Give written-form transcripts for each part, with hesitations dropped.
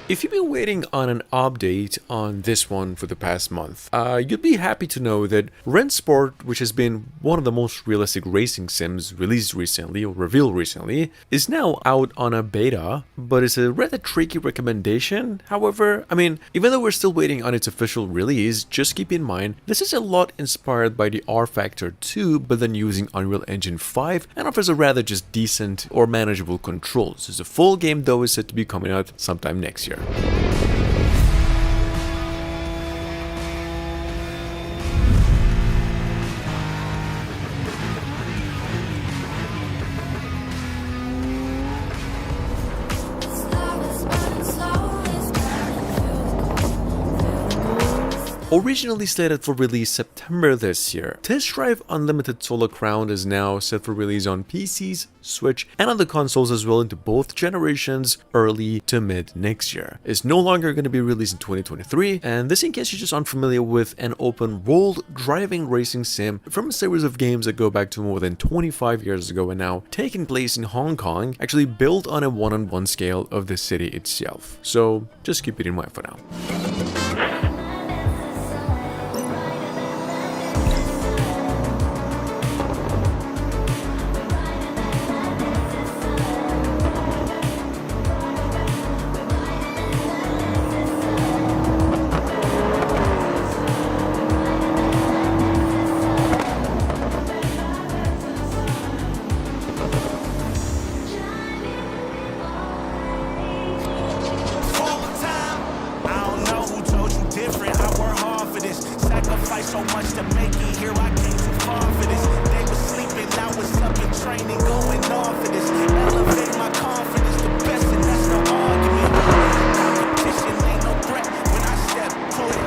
If you've been waiting on an update on this one for the past month, you'd be happy to know that Rennsport, which has been one of the most realistic racing sims released recently or revealed recently, is now out on a beta, but it's a rather tricky recommendation. However, even though we're still waiting on its official release, just keep in mind, this is a lot inspired by the R Factor 2, but then using Unreal Engine 5, and offers a rather just decent or manageable controls. The full game though is set to be coming out sometime next year. Originally slated for release September this year, Test Drive Unlimited Solar Crown is now set for release on PCs, Switch, and other consoles as well into both generations early to mid next year. It's no longer going to be released in 2023, and this in case you're just unfamiliar with an open world driving racing sim from a series of games that go back to more than 25 years ago and now taking place in Hong Kong, actually built on a one-on-one scale of the city itself. So just keep it in mind for now. So much to make it here, I came too far for this. They was sleeping, I was up in training, going on for this. Elevate my confidence, the best, and that's no argument. Competition ain't no threat when I step to it.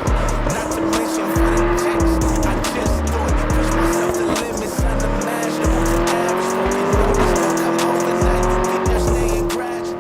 Not to mention for the text, I just do it. Push myself to limits unimaginable. The average broken notice don't come overnight. You get there staying gradual.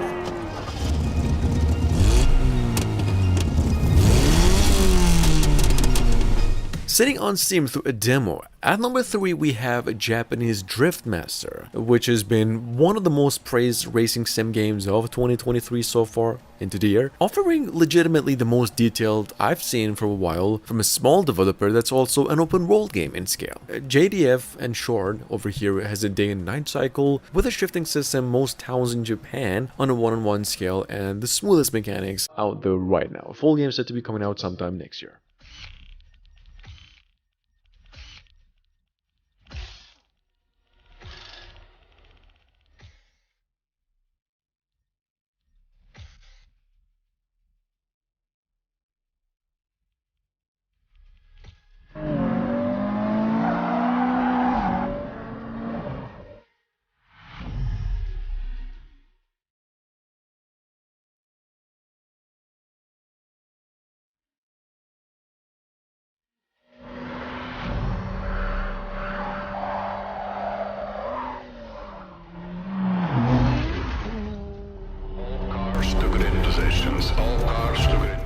Sitting on Steam through a demo, at number 3 we have a Japanese Drift Master, which has been one of the most praised racing sim games of 2023 so far into the year, offering legitimately the most detailed I've seen for a while from a small developer that's also an open world game in scale. JDF and short over here has a day and night cycle with a shifting system most towns in Japan on a one-on-one scale and the smoothest mechanics out there right now. A full game is set to be coming out sometime next year.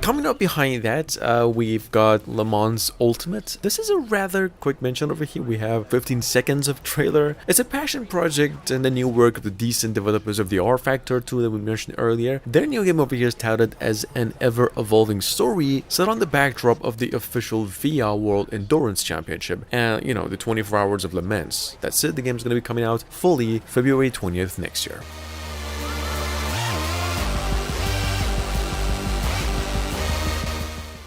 Coming up behind that, we've got Le Mans Ultimate. This is a rather quick mention over here. We have 15 seconds of trailer. It's a passion project and the new work of the decent developers of the R Factor 2 that we mentioned earlier. Their new game over here is touted as an ever-evolving story set on the backdrop of the official VIA World Endurance Championship and, the 24 Hours of Le Mans. That's it, the game's going to be coming out fully February 20th next year.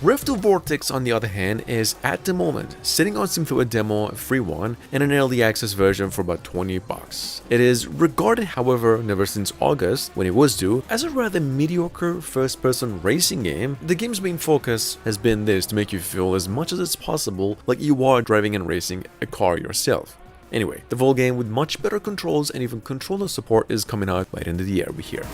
Rift to Vortex, on the other hand, is at the moment sitting on Steam through a demo, a free one, and an early access version for about $20. It is regarded, however, ever since August, when it was due, as a rather mediocre first-person racing game. The game's main focus has been this to make you feel as much as it's possible like you are driving and racing a car yourself. Anyway, the full game with much better controls and even controller support is coming out by the end of the year over here.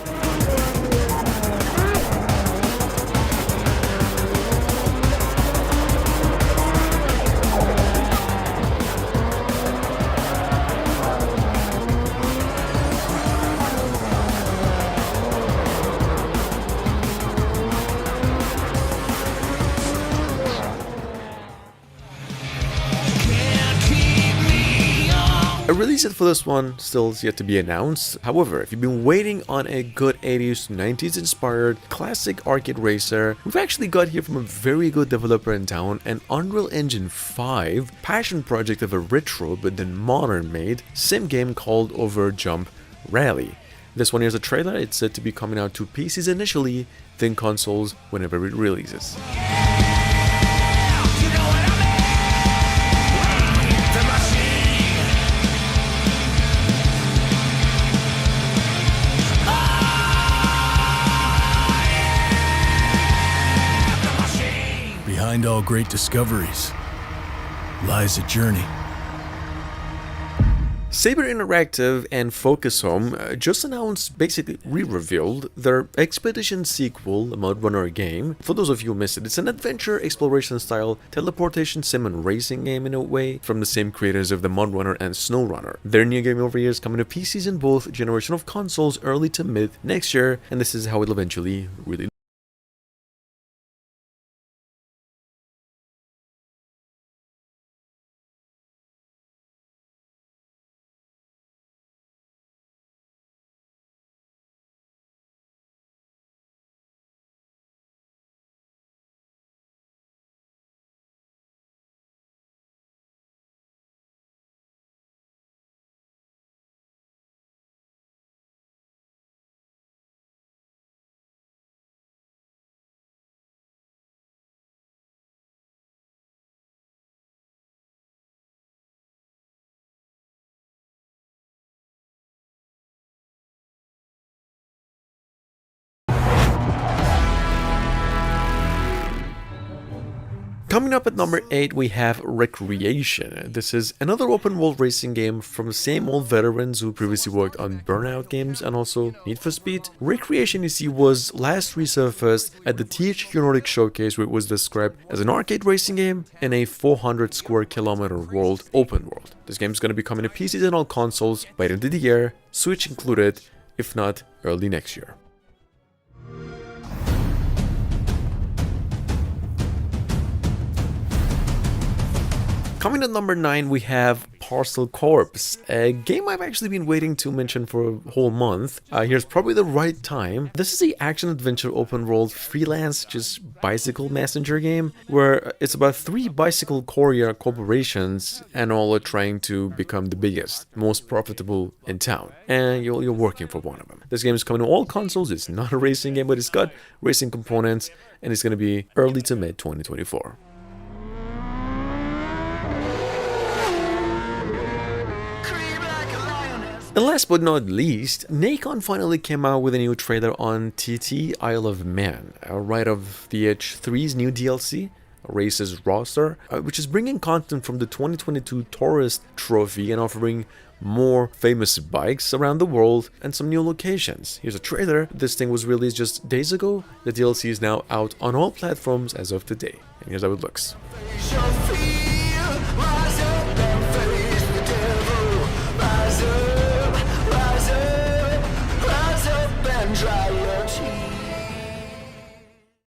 A release date for this one still is yet to be announced. However, if you've been waiting on a good 80s to 90s inspired classic arcade racer, we've actually got here from a very good developer in town, an Unreal Engine 5 passion project of a retro but then modern made sim game called Over Jump Rally. This one here's a trailer. It's said to be coming out to PCs initially, then consoles whenever it releases. Behind all great discoveries lies a journey. Saber Interactive and Focus Home just announced, basically re-revealed, their Expedition sequel, a Mud Runner game. For those of you who missed it, it's an adventure exploration style teleportation sim and racing game in a way, from the same creators of the Mud Runner and Snow Runner. Their new game over here is coming to PCs in both generation of consoles early to mid next year, and this is how it'll eventually really. Coming up at number 8, we have Recreation. This is another open world racing game from the same old veterans who previously worked on Burnout games and also Need for Speed. Recreation, you see, was last resurfaced at the THQ Nordic Showcase, where it was described as an arcade racing game in a 400 square kilometer world, open world. This game is going to be coming to PCs and all consoles by the end of the year, Switch included, if not early next year. Coming at number 9, we have Parcel Corps, a game I've actually been waiting to mention for a whole month. Here's probably the right time. This is the action-adventure open-world freelance, just bicycle messenger game, where it's about 3 bicycle courier corporations and all are trying to become the biggest, most profitable in town. And you're working for one of them. This game is coming to all consoles. It's not a racing game, but it's got racing components, and it's going to be early to mid 2024. And last but not least, Nacon finally came out with a new trailer on TT Isle of Man, right of the Edge 3's new DLC, Races Roster, which is bringing content from the 2022 Tourist Trophy and offering more famous bikes around the world and some new locations. Here's a trailer. This thing was released just days ago. The DLC is now out on all platforms as of today. And here's how it looks.